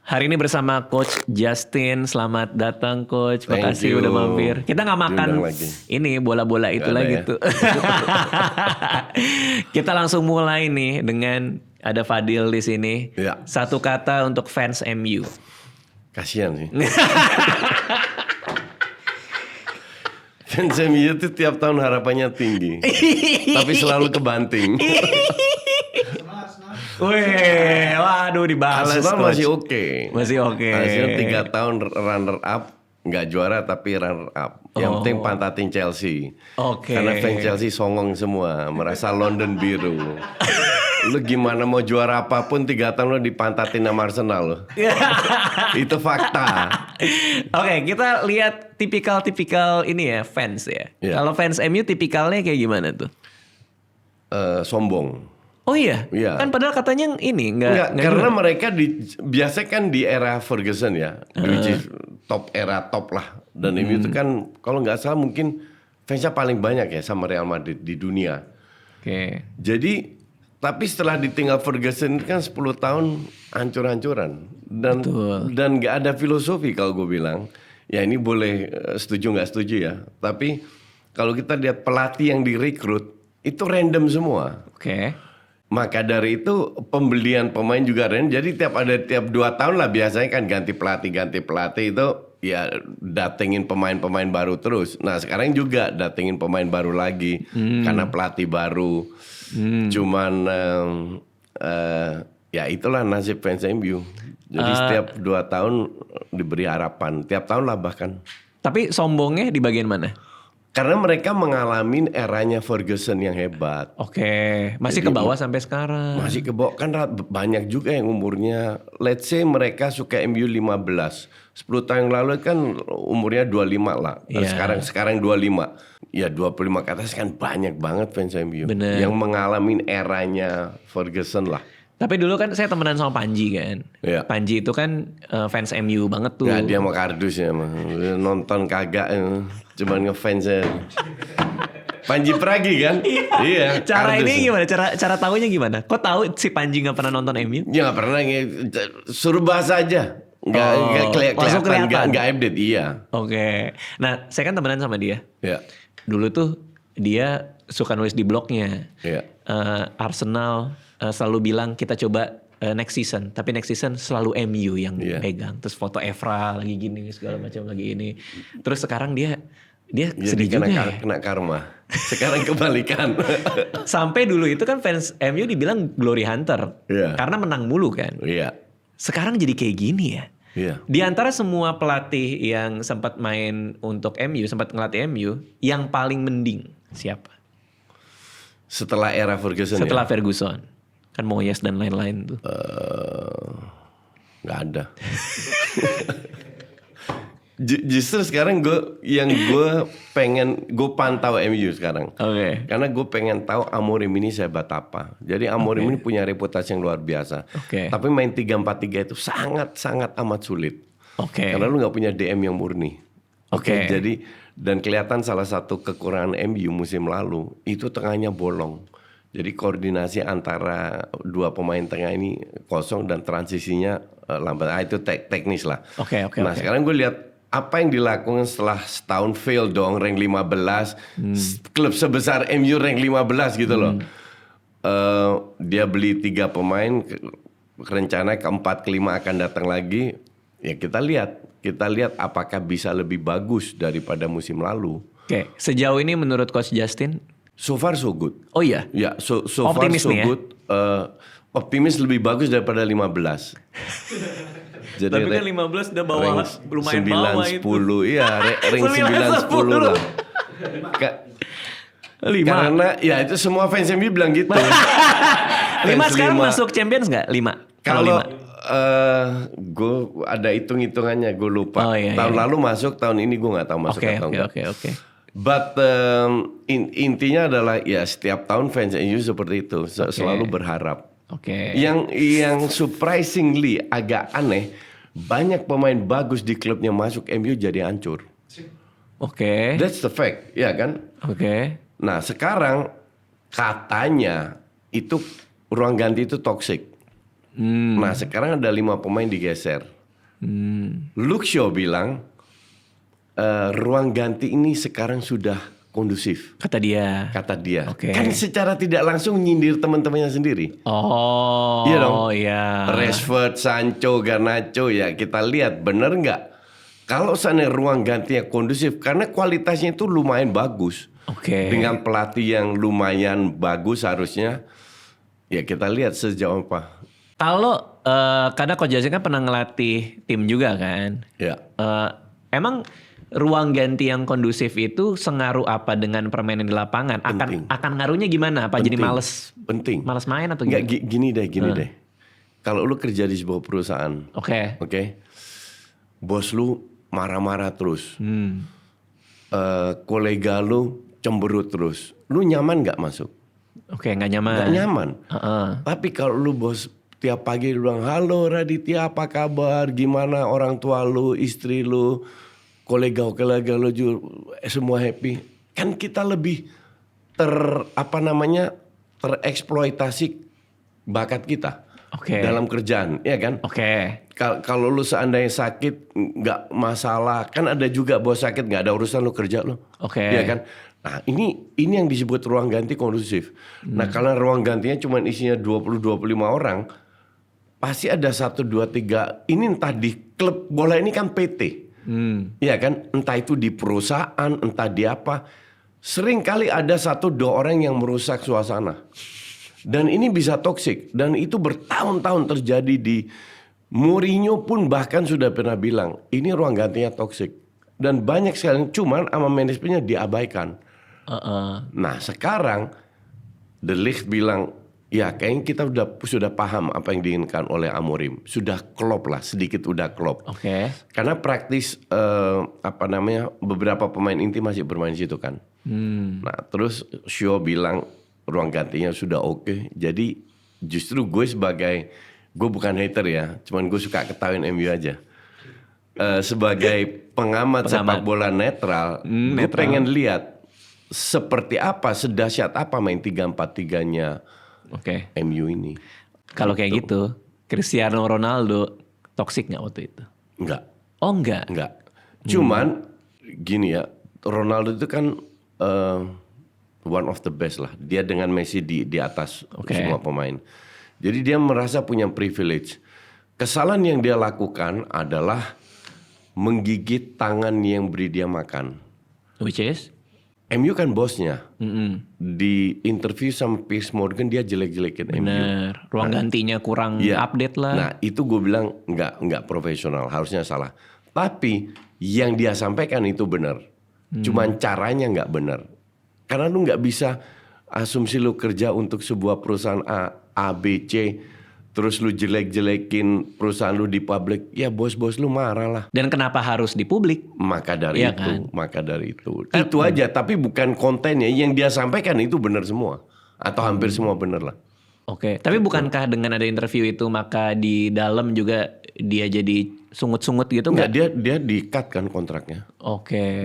Hari ini bersama Coach Justin. Selamat datang Coach. Thank Makasih you. udah mampir. Kita nggak makan Diundang lagi. ini bola-bola itu Nggak ada lagi ya? tuh. Kita langsung mulai nih dengan ada Fadil di sini. Ya. Satu kata untuk fans MU. Kasihan sih. Fans MU itu tiap tahun harapannya tinggi. Tapi selalu kebanting. Wih, waduh dibales Arsenal Coach. masih oke. Masih oke. Arsenal 3 tahun runner up. Nggak juara tapi runner up. Yang penting pantatin Chelsea. Oke. Karena fans Chelsea songong semua. Merasa London biru. Lu gimana mau juara apapun 3 tahun lu dipantatin sama Arsenal lu. Itu fakta. Oke, kita lihat tipikal ini ya fans ya. Iya. Kalau fans MU tipikalnya kayak gimana tuh? Sombong. Oh iya, Iya. kan padahal katanya ini Enggak, nggak karena juara. mereka biasa kan di era Ferguson ya, which is era top lah. Dan MU itu kan kalau nggak salah mungkin fansnya paling banyak ya sama Real Madrid di dunia. Oke. Jadi tapi setelah ditinggal Ferguson itu kan 10 tahun hancur-hancuran dan Betul. dan nggak ada filosofi kalau gue bilang. Ya ini boleh setuju nggak setuju ya. Tapi kalau kita lihat pelatih yang direkrut itu random semua. Oke. Maka dari itu pembelian pemain juga random. Jadi tiap 2 tahun lah biasanya kan ganti pelatih itu ya datengin pemain-pemain baru terus. Nah sekarang juga datengin pemain baru lagi karena pelatih baru. Cuman ya itulah nasib fans MU. Jadi setiap 2 tahun diberi harapan. Tiap tahun lah bahkan. Tapi sombongnya di bagian mana? Karena mereka mengalami eranya Ferguson yang hebat. Oke, masih ke bawah sampai sekarang. Masih ke bawah kan banyak juga yang umurnya. Let's say mereka suka MU 15. 10 tahun yang lalu kan umurnya 25 lah. Iya. Sekarang 25. Ya 25 ke atas kan banyak banget fans MU. Bener. Yang mengalami eranya Ferguson lah. Tapi dulu kan saya temenan sama Panji kan. Iya. Panji itu kan fans MU banget tuh. Ya dia mau kardus ya mah. Nonton kagak. Cuman ngefans ya. Panji Pragi kan? Iya. Cara kardus. ini gimana? Cara tahunya gimana? Kok tahu si Panji nggak pernah nonton MU? Ya nggak pernah. Suruh bahas aja. langsung kelihatan. Nggak update. Iya. Oke. Nah, saya kan temenan sama dia. Ya. Dulu tuh dia suka nulis di blognya. Iya. Arsenal selalu bilang kita coba next season. Tapi next season selalu MU yang Iya. pegang. Terus foto Evra lagi gini segala macam lagi ini. Terus sekarang dia Jadi sedih juga ya. kena karma. Sekarang kebalikan. Sampai dulu itu kan fans MU dibilang glory hunter. Iya. Karena menang mulu kan. Iya. Sekarang jadi kayak gini ya. Iya. Di antara semua pelatih yang sempat main untuk MU, sempat ngelatih MU, yang paling mending siapa? Setelah era Ferguson Setelah ya? Ferguson. Kan Moyes dan lain-lain tuh. Nggak ada. Justru sekarang gue pantau MU sekarang. Oke. Karena gue pengen tahu Amorim ini sehebat apa. Jadi Amorim ini punya reputasi yang luar biasa. Oke. Tapi main 3-4-3 itu sangat amat sulit. Oke. Karena lu nggak punya DM yang murni. Oke. Jadi dan kelihatan salah satu kekurangan MU musim lalu itu tengahnya bolong. Jadi koordinasi antara dua pemain tengah ini kosong dan transisinya lambat. Itu teknis lah. Oke. Nah sekarang gue lihat apa yang dilakukan setelah setahun fail dong rank 15 klub sebesar MU rank 15 gitu loh. Dia beli 3 pemain, rencana keempat kelima akan datang lagi. Ya kita lihat apakah bisa lebih bagus daripada musim lalu. Oke. Sejauh ini menurut Coach Justin, So far so good. oh iya. Ya so Optimis far so nih ya? good. Optimis lebih bagus daripada 15. Jadi Tapi kan 15 udah bawah, lumayan bawah itu. 9, 10, iya ring 9, 10 lah. Karena ya itu semua fans MU bilang gitu. 5 Fans sekarang lima. masuk Champions nggak? 5? Kalau gue ada hitung-hitungannya, gue lupa. Oh, iya, tahun iya. lalu masuk, tahun ini gue nggak tahu masuk atau enggak. Oke. But intinya adalah ya setiap tahun fans MU seperti itu, selalu berharap. Oke. Yang surprisingly agak aneh, banyak pemain bagus di klubnya masuk MU jadi hancur. Oke. That's the fact, ya kan? Oke. Nah sekarang katanya itu ruang ganti itu toxic. Nah sekarang ada 5 pemain digeser. Luke Shaw bilang ruang ganti ini sekarang sudah kondusif. Kata dia. Oke. Kan secara tidak langsung nyindir teman-temannya sendiri. Oh, iya dong. Iya. Rashford, Sancho, Garnacho, ya kita lihat bener nggak? Kalau sana ruang gantinya kondusif, karena kualitasnya itu lumayan bagus. Oke. Dengan pelatih yang lumayan bagus harusnya, ya kita lihat sejauh apa. Kalau karena Coach Justin kan pernah ngelatih tim juga kan. Ya. Emang ruang ganti yang kondusif itu sengaruh apa dengan permainan di lapangan? Akan ngaruhnya gimana? Apa jadi males? Penting. Males main atau Nggak, gimana? gini deh. Kalau lu kerja di sebuah perusahaan, Oke. bos lu marah-marah terus, kolega lu cemberut terus, lu nyaman nggak masuk? Oke, nggak nyaman. Nggak nyaman. Tapi kalau lu bos tiap pagi lu bilang, halo Raditya apa kabar, gimana orang tua lu, istri lu, kolega lu semua happy, kan kita lebih tereksploitasi bakat kita. Dalam kerjaan, ya kan? Kalau lu seandainya sakit nggak masalah, kan ada juga bos sakit nggak ada urusan lu kerja lu, ya kan? Nah ini yang disebut ruang ganti kondusif. Nah kalau ruang gantinya cuma isinya 20-25 orang, pasti ada 1, 2, 3. Ini entah di klub bola ini kan PT, ya kan? Entah itu di perusahaan, entah di apa. Sering kali ada 1-2 orang yang merusak suasana. Dan ini bisa toksik. Dan itu bertahun-tahun terjadi di Mourinho pun bahkan sudah pernah bilang, ini ruang gantinya toksik. Dan banyak sekali, cuman sama manajemennya diabaikan. Nah sekarang, The Ligt bilang, ya kayaknya kita sudah paham apa yang diinginkan oleh Amorim. Sudah klop lah, sedikit udah klop. Karena praktis, beberapa pemain inti masih bermain di situ kan. Nah terus Shaw bilang, ruang gantinya sudah oke. Jadi justru gue bukan hater ya, cuman gue suka ketawain MU aja. Sebagai pengamat sepak bola netral, gue pengen lihat seperti apa, sedahsyat apa main 3-4-3-nya MU ini. Kalau kayak gitu, Cristiano Ronaldo toksik nggak waktu itu? Enggak. Oh enggak? Enggak. Cuman gini ya, Ronaldo itu kan one of the best lah. Dia dengan Messi di atas semua pemain. Jadi dia merasa punya privilege. Kesalahan yang dia lakukan adalah menggigit tangan yang beri dia makan. Which is? MU kan bosnya. Di interview sama Piers Morgan dia jelek-jelekin MU. Bener. Ruang gantinya kurang update lah. Nah itu gue bilang nggak profesional. Harusnya salah. Tapi yang dia sampaikan itu benar. Cuman caranya nggak benar. Karena lu nggak bisa asumsi lu kerja untuk sebuah perusahaan A, B, C, terus lu jelek-jelekin perusahaan lu di publik, ya bos-bos lu marah lah. Dan kenapa harus di publik? Maka dari itu. Itu aja, tapi bukan kontennya. Yang dia sampaikan itu benar semua. Atau hampir semua benar lah. Tapi bukankah dengan ada interview itu maka di dalam juga dia jadi sungut-sungut gitu nggak? Dia di-cut kan kontraknya.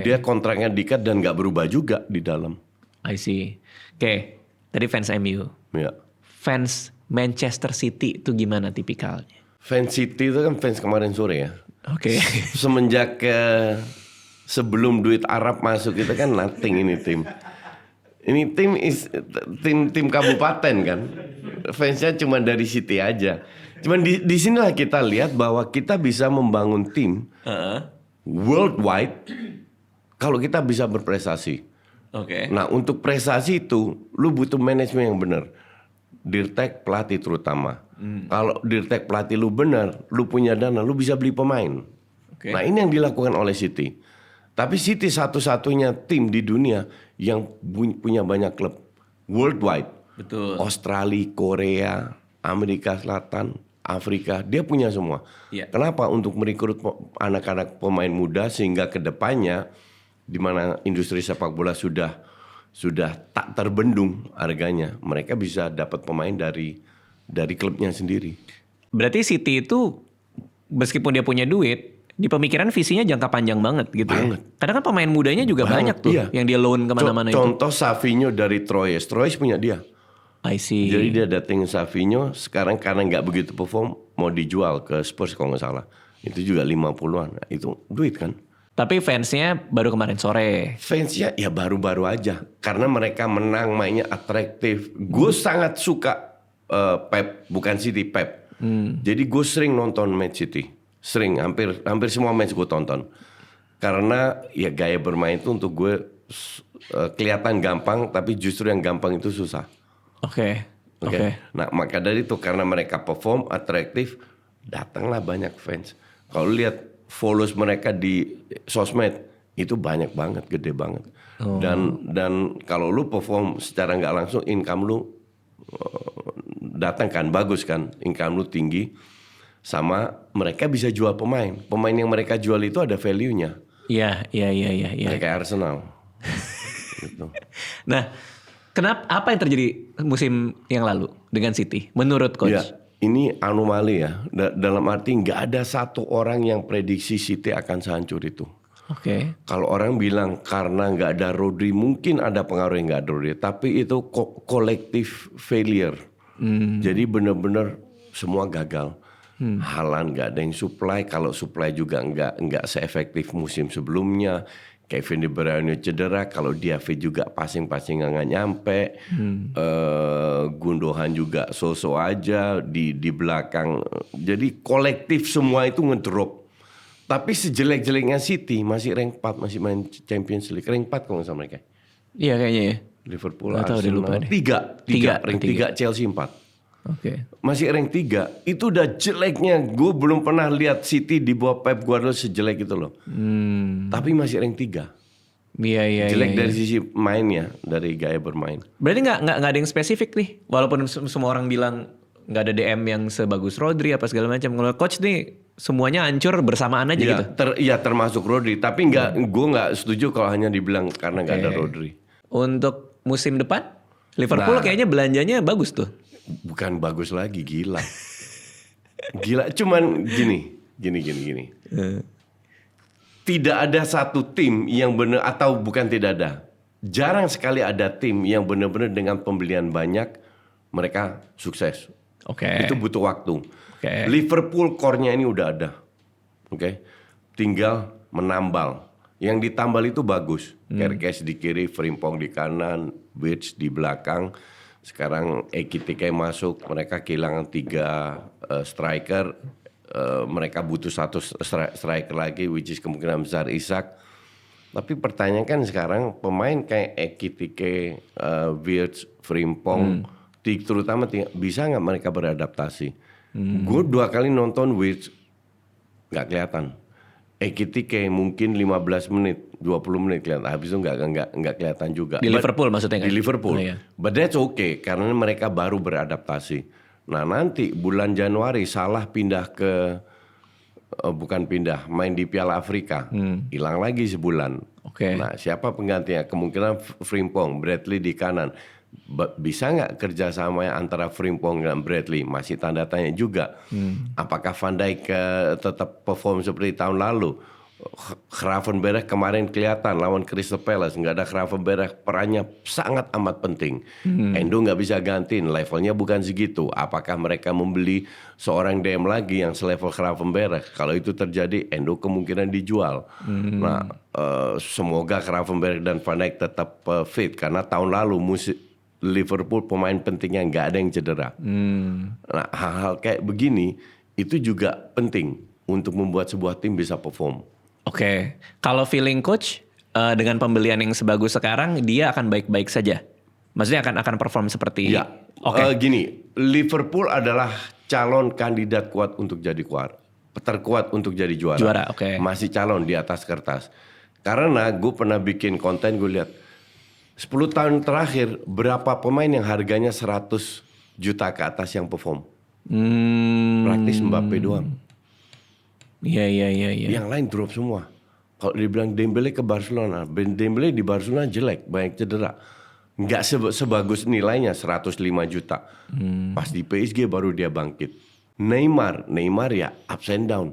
Dia kontraknya di-cut dan nggak berubah juga di dalam. I see. Tadi fans MU. Ya. Fans Manchester City itu gimana tipikalnya? Fans City itu kan fans kemarin sore ya. Semenjak sebelum duit Arab masuk itu kan nothing ini tim. Ini tim kabupaten kan. Fansnya cuma dari City aja. Cuman di sinilah kita lihat bahwa kita bisa membangun tim worldwide kalau kita bisa berprestasi. Nah untuk prestasi itu lu butuh manajemen yang benar. Dirtek pelatih terutama. Kalau dirtek pelatih lu benar, lu punya dana, lu bisa beli pemain. Nah ini yang dilakukan oleh City. Tapi City satu-satunya tim di dunia yang punya banyak klub worldwide. Betul. Australia, Korea, Amerika Selatan, Afrika, dia punya semua. Kenapa? Untuk merekrut anak-anak pemain muda sehingga kedepannya di mana industri sepak bola sudah tak terbendung harganya, mereka bisa dapat pemain dari klubnya sendiri. Berarti City itu meskipun dia punya duit, di pemikiran visinya jangka panjang banget gitu. Karena kan pemain mudanya juga banyak tuh yang dia loan kemana-mana itu. Contoh Savinho dari Troyes punya dia. I see. Jadi dia datengin Savinho, sekarang karena nggak begitu perform mau dijual ke Spurs kalau nggak salah. Itu juga 50-an. Nah, itu duit kan. Tapi fansnya baru kemarin sore. Fansnya ya baru-baru aja. Karena mereka menang, mainnya atraktif. Gue sangat suka Pep, bukan City, Pep. Jadi gue sering nonton match City. Sering, hampir semua match gue tonton. Karena ya gaya bermain itu untuk gue kelihatan gampang, tapi justru yang gampang itu susah. Oke. Nah maka dari itu karena mereka perform atraktif, datanglah banyak fans. Kalau lihat followers mereka di sosmed itu banyak banget, gede banget. Dan kalau lu perform secara nggak langsung, income lu datang kan, bagus kan, income lu tinggi. Sama mereka bisa jual pemain. Pemain yang mereka jual itu ada value-nya. Iya. Kayak Arsenal. Gitu. Nah, apa yang terjadi musim yang lalu dengan City menurut coach? Ya, ini anomali ya. Dalam arti nggak ada satu orang yang prediksi City akan sehancur itu. Oke. Kalau orang bilang karena nggak ada Rodri, mungkin ada pengaruh yang nggak ada Rodri. Tapi itu collective failure. Jadi benar-benar semua gagal. Haaland nggak ada yang supply. Kalau supply juga nggak seefektif musim sebelumnya. Kevin De Bruyne cedera, kalau dia fit juga passing nggak nyampe. Gundogan juga so-so aja di belakang. Jadi kolektif semua itu ngedrop. Tapi sejelek-jeleknya City masih rank 4, masih main Champions League. Rank 4 kalau nggak salah mereka. Iya kayaknya ya. Liverpool, Arsenal, 3. Rank 3, Chelsea 4. Oke. Masih rank 3. Itu udah jeleknya. Gue belum pernah lihat City di bawah Pep Guardiola sejelek itu loh. Tapi masih rank 3. Iya. Jelek dari sisi mainnya, dari gaya bermain. Berarti nggak ada yang spesifik nih. Walaupun semua orang bilang nggak ada DM yang sebagus Rodri apa segala macam. Kalau coach nih semuanya hancur bersamaan aja gitu. Termasuk Rodri. Tapi gue nggak setuju kalau hanya dibilang karena nggak ada Rodri. Untuk musim depan Liverpool kayaknya belanjanya bagus tuh. Bukan bagus lagi, gila. Gila, cuman gini. Tidak ada satu tim yang benar, atau bukan tidak ada. Jarang sekali ada tim yang benar-benar dengan pembelian banyak mereka sukses. Oke. Itu butuh waktu. Oke. Liverpool core-nya ini udah ada. Oke. Tinggal menambal. Yang ditambal itu bagus. Kerkes di kiri, Frimpong di kanan, Wirtz di belakang. Sekarang Ekitike masuk, mereka kehilangan 3 striker. Mereka butuh 1 striker lagi, which is kemungkinan besar Isak. Tapi pertanyaan kan sekarang pemain kayak Ekitike, Wirtz, Frimpong, terutama bisa nggak mereka beradaptasi? Gue 2 kali nonton Wirtz, nggak kelihatan. Ekitike mungkin 15 menit, 20 menit kelihatan. Habis itu nggak kelihatan juga. Di Liverpool maksudnya kan? Di Liverpool. Oh, iya. But that's okay karena mereka baru beradaptasi. Nah nanti bulan Januari Salah pindah ke main di Piala Afrika. Hilang lagi sebulan. Oke. Nah siapa penggantinya? Kemungkinan Frimpong, Bradley di kanan. Bisa nggak kerjasama antara Frimpong dan Bradley? Masih tanda tanya juga. Apakah Van Dijk tetap perform seperti tahun lalu? Gravenberch kemarin kelihatan lawan Crystal Palace, nggak ada Gravenberch, perannya sangat amat penting. Endo nggak bisa gantiin, levelnya bukan segitu. Apakah mereka membeli seorang DM lagi yang selevel Gravenberch? Kalau itu terjadi, Endo kemungkinan dijual. Nah, semoga Gravenberch dan Van Dijk tetap fit karena tahun lalu Liverpool pemain pentingnya nggak ada yang cedera. Nah, hal-hal kayak begini itu juga penting untuk membuat sebuah tim bisa perform. Oke, kalau feeling coach dengan pembelian yang sebagus sekarang dia akan baik-baik saja. Maksudnya akan perform seperti. Ya, gini, Liverpool adalah calon kandidat kuat untuk jadi terkuat untuk jadi juara. Juara, oke. Masih calon di atas kertas. Karena gue pernah bikin konten, gue lihat 10 tahun terakhir berapa pemain yang harganya 100 juta ke atas yang perform. Praktis Mbappe doang. Iya. Yang lain drop semua. Kalau dibilang Dembele ke Barcelona, Dembele di Barcelona jelek, banyak cedera. Nggak sebagus nilainya 105 juta. Pas di PSG baru dia bangkit. Neymar ya ups and down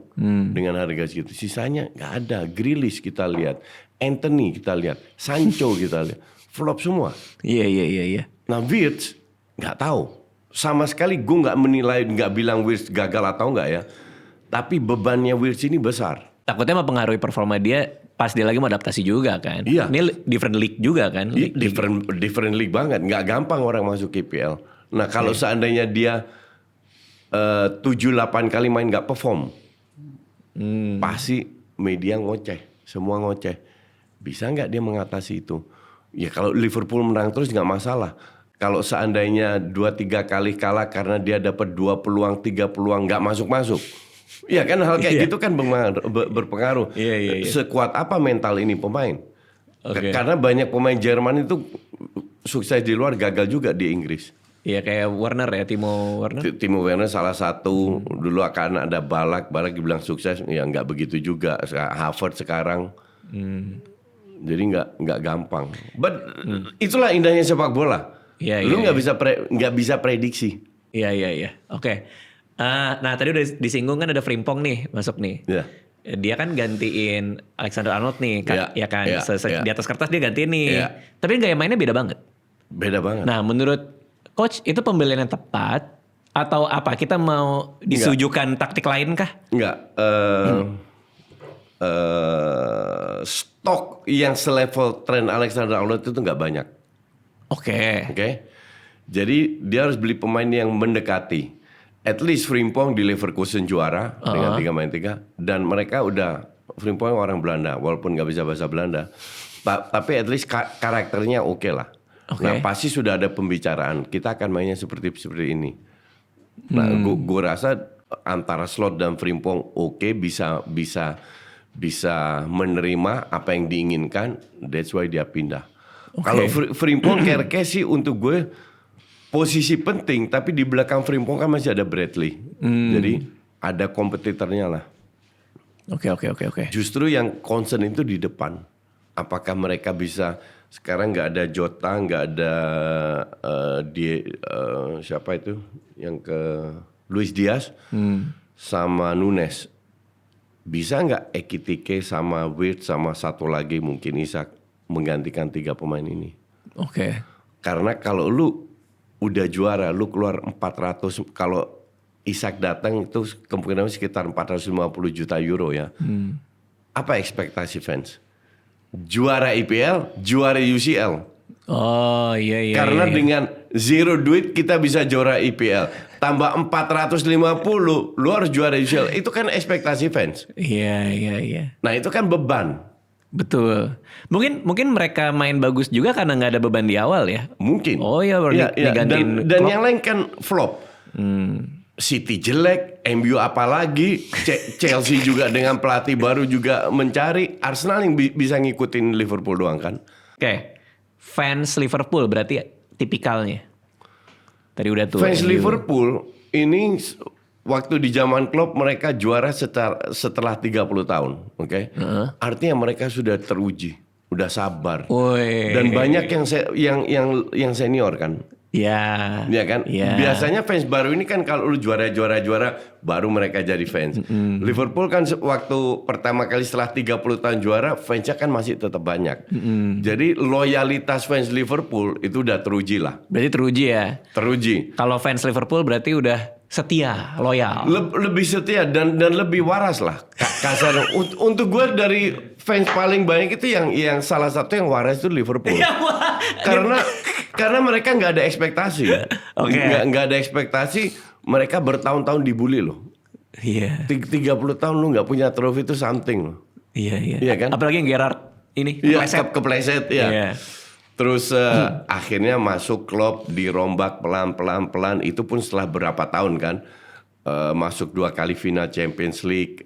dengan harga segitu. Sisanya nggak ada. Grealish kita lihat, Anthony kita lihat, Sancho kita lihat, flop semua. Iya. Nah Wirtz nggak tahu. Sama sekali gue nggak menilai, nggak bilang Wirtz gagal atau nggak ya. Tapi bebannya Wirtz ini besar. Takutnya mempengaruhi performa dia pas dia lagi mau adaptasi juga kan. Iya. Ini different league juga kan. Different league banget. Nggak gampang orang masuk IPL. Nah kalau seandainya dia 7-8 kali main nggak perform, pasti media ngoceh, semua ngoceh. Bisa nggak dia mengatasi itu? Ya kalau Liverpool menang terus nggak masalah. Kalau seandainya 2-3 kali kalah karena dia dapat 2 peluang, 3 peluang nggak masuk-masuk. Iya kan hal kayak gitu kan berpengaruh. Iya. Sekuat apa mental ini pemain? Okay. Karena banyak pemain Jerman itu sukses di luar, gagal juga di Inggris. Iya kayak Werner ya, Timo Werner. Timo Werner salah satu. Dulu akan ada Balak dibilang sukses, ya nggak begitu juga. Havertz sekarang. Jadi nggak gampang. But itulah indahnya sepak bola. Lu nggak bisa prediksi. Iya. Oke. Nah tadi udah disinggung kan ada Frimpong nih masuk nih. Yeah. Dia kan gantiin Alexander Arnold nih, ya kan. Yeah. Di atas kertas dia gantiin nih. Yeah. Tapi gaya mainnya beda banget. Beda banget. Nah menurut coach itu pembelian yang tepat atau apa? Kita mau disujukan taktik lain kah? Enggak. Stok yang selevel Trent Alexander-Arnold itu nggak banyak. Oke. Jadi dia harus beli pemain yang mendekati. At least Frimpong di Leverkusen juara dengan 3-3 dan mereka Frimpong orang Belanda walaupun nggak bisa bahasa Belanda, tapi at least karakternya oke lah. Nah pasti sudah ada pembicaraan kita akan mainnya seperti ini. Nah gue rasa antara Slot dan Frimpong bisa menerima apa yang diinginkan. That's why dia pindah. Kalau Frimpong Kerke sih untuk gue posisi penting, tapi di belakang Frimpong kan masih ada Bradley. Jadi ada kompetitornya lah. Oke. Justru yang concern itu di depan. Apakah mereka bisa, sekarang nggak ada Jota, nggak ada siapa itu yang ke Luis Diaz sama Nunes. Bisa nggak Ekitike sama Wirtz sama satu lagi mungkin Isak menggantikan 3 pemain ini? Oke. Karena kalau lu udah juara, lu keluar 400, kalau Isak datang itu kemungkinan sekitar 450 juta euro ya. Apa ekspektasi fans? Juara IPL, juara UCL. Oh iya. Karena dengan zero duit kita bisa juara IPL. Tambah 450, lu harus juara UCL. Itu kan ekspektasi fans. Iya. Nah itu kan beban. Betul. Mungkin mereka main bagus juga karena nggak ada beban di awal ya. Mungkin. Oh iya, digantiin. Dan yang lain kan flop. City jelek, MU apalagi, Chelsea juga dengan pelatih baru juga mencari. Arsenal yang bisa ngikutin Liverpool doang kan. Oke. Fans Liverpool berarti tipikalnya. Tadi udah tuh. Fans Liverpool ini waktu di zaman Klopp mereka juara setelah 30 tahun, oke? Artinya mereka sudah teruji, udah sabar. Dan banyak yang senior kan. Iya kan? Biasanya fans baru ini kan kalau lu juara baru mereka jadi fans. Liverpool kan waktu pertama kali setelah 30 tahun juara, fansnya kan masih tetap banyak. Jadi loyalitas fans Liverpool itu udah teruji lah. Berarti teruji ya? Teruji. Kalau fans Liverpool berarti udah setia, loyal. Lebih setia dan lebih waras lah. Kasar. Untuk gue dari fans paling banyak itu yang salah satu yang waras itu Liverpool. Karena mereka nggak ada ekspektasi. Nggak ada ekspektasi. Mereka bertahun-tahun dibully loh. Iya. 30 tahun lu nggak punya trofi itu something loh. Iya kan? Apalagi yang Gerrard ini kepleset ya. Iya. Terus akhirnya masuk Klopp dirombak pelan. Itu pun setelah berapa tahun kan. Masuk 2 kali final Champions League,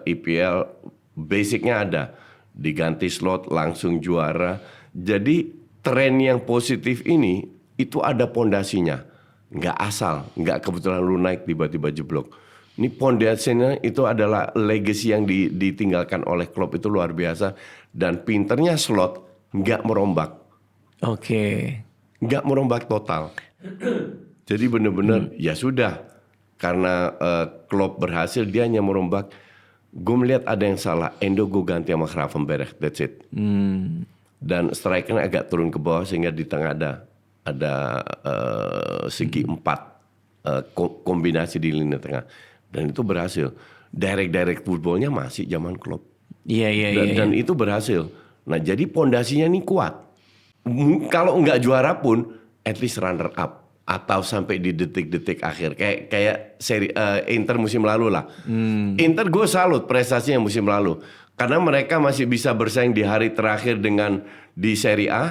IPL. Basicnya ada. Diganti Slot langsung juara. Jadi tren yang positif ini itu ada pondasinya. Nggak asal. Nggak kebetulan lu naik tiba-tiba jeblok. Ini pondasinya itu adalah legacy yang ditinggalkan oleh Klopp itu luar biasa. Dan pinternya Slot nggak merombak. Oke. Nggak merombak total. Jadi benar-benar ya sudah. Karena Klopp berhasil dia hanya merombak. Gue melihat ada yang salah. Endo gue ganti sama Gravenberch. That's it. Dan strikernya agak turun ke bawah sehingga di tengah ada segi 4 kombinasi di lini tengah. Dan itu berhasil. Direct footballnya masih zaman Klopp. Iya. Dan itu berhasil. Nah jadi pondasinya nih kuat. Kalau nggak juara pun, at least runner up. Atau sampai di detik-detik akhir. Kayak seri Inter musim lalu lah. Inter gue salut prestasinya musim lalu. Karena mereka masih bisa bersaing di hari terakhir di Serie A.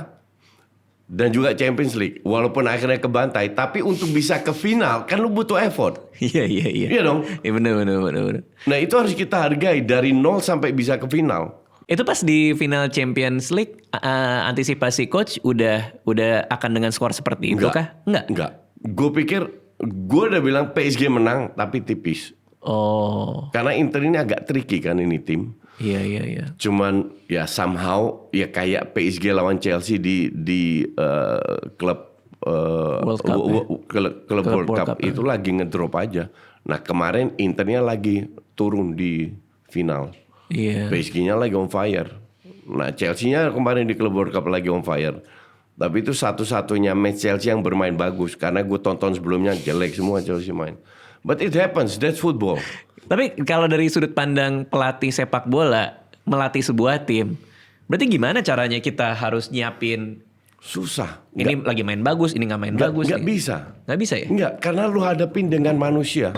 Dan juga Champions League. Walaupun akhirnya kebantai. Tapi untuk bisa ke final, kan lu butuh effort. Iya. Iya dong? Iya bener. Nah itu harus kita hargai. Dari 0 sampai bisa ke final. Itu pas di final Champions League, antisipasi coach udah akan dengan skor seperti itu kah? Enggak. Gue pikir, gue udah bilang PSG menang, tapi tipis. Oh. Karena Inter ini agak tricky kan ini tim. Iya. Cuman ya somehow ya kayak PSG lawan Chelsea di klub World Cup itu lagi ngedrop aja. Nah kemarin Internya lagi turun di final. Iya. PSG-nya lagi on fire. Nah Chelsea-nya kemarin di klub World Cup lagi on fire. Tapi itu satu-satunya match Chelsea yang bermain bagus. Karena gue tonton sebelumnya jelek semua Chelsea main. But it happens, that's football. Tapi kalau dari sudut pandang pelatih sepak bola, melatih sebuah tim, berarti gimana caranya kita harus nyiapin? Susah. Ini lagi main bagus, ini nggak main bagus. Nggak bisa. Nggak bisa ya? Nggak, karena lu hadapin dengan manusia.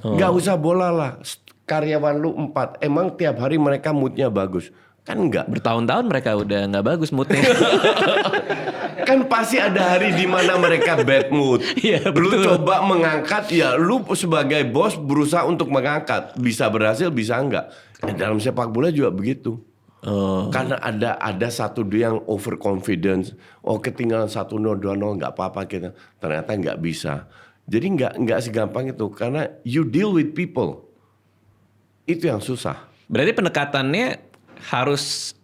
Nggak usah bola lah. Karyawan lu 4, emang tiap hari mereka moodnya bagus. Kan enggak. Bertahun-tahun mereka udah nggak bagus moodnya. Kan pasti ada hari di mana mereka bad mood. Iya, lu betul. coba mengangkat, ya lu sebagai bos berusaha untuk mengangkat. Bisa berhasil, bisa enggak. Dalam sepak bola juga begitu. Karena ada 1-2 yang overconfidence. Oh ketinggalan 1-0, 2-0 nggak apa-apa kita. Ternyata nggak bisa. Jadi nggak segampang itu. Karena you deal with people. Itu yang susah. Berarti pendekatannya harus,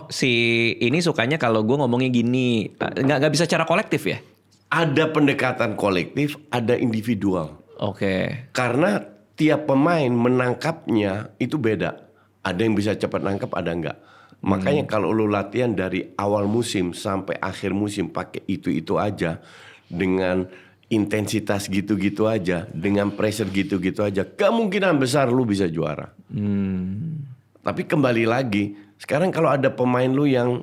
si ini sukanya kalau gue ngomongnya gini. Nggak bisa secara kolektif ya? Ada pendekatan kolektif, ada individual. Oke. Karena tiap pemain menangkapnya itu beda. Ada yang bisa cepat nangkap, ada enggak. Makanya kalau lu latihan dari awal musim sampai akhir musim pakai itu aja, dengan intensitas gitu-gitu aja, dengan pressure gitu-gitu aja, kemungkinan besar lu bisa juara. Tapi kembali lagi, sekarang kalau ada pemain lu yang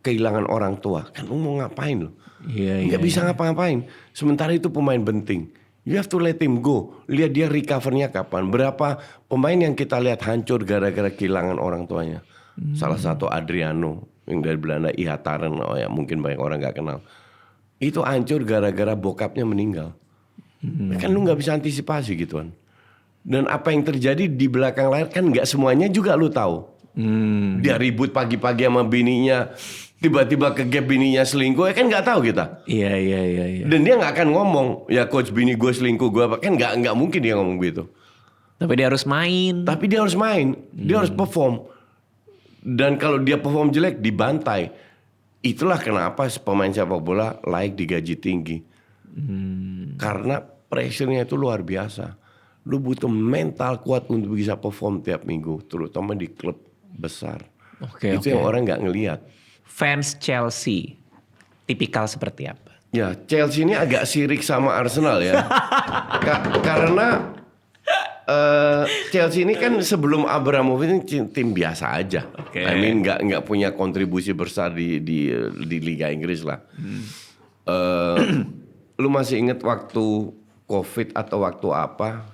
kehilangan orang tua, kan lu mau ngapain lu? Nggak bisa ngapa-ngapain. Sementara itu pemain penting. You have to let him go. Lihat dia recovernya kapan. Berapa pemain yang kita lihat hancur gara-gara kehilangan orang tuanya. Salah satu Adriano yang dari Belanda, Ihataren, ya mungkin banyak orang nggak kenal. Itu hancur gara-gara bokapnya meninggal. Kan lu nggak bisa antisipasi gituan. Dan apa yang terjadi di belakang layar kan nggak semuanya juga lu tahu. Dia ribut pagi-pagi sama bininya, tiba-tiba ke gap bininya selingkuh, kan nggak tahu kita. Iya. Dan dia nggak akan ngomong, ya coach bini gue selingkuh, gue apa, kan nggak mungkin dia ngomong gitu. Tapi dia harus main. Dia harus perform. Dan kalau dia perform jelek dibantai. Itulah kenapa pemain sepak bola layak digaji tinggi. Karena pressure-nya itu luar biasa. Lu butuh mental kuat untuk bisa perform tiap minggu, terutama di klub besar. Itu yang orang nggak ngelihat. Fans Chelsea tipikal seperti apa? Ya Chelsea ini agak sirik sama Arsenal ya. Karena Chelsea ini kan sebelum Abramovich ini tim biasa aja. I mean nggak punya kontribusi besar di Liga Inggris lah. Lu masih inget waktu COVID atau waktu apa?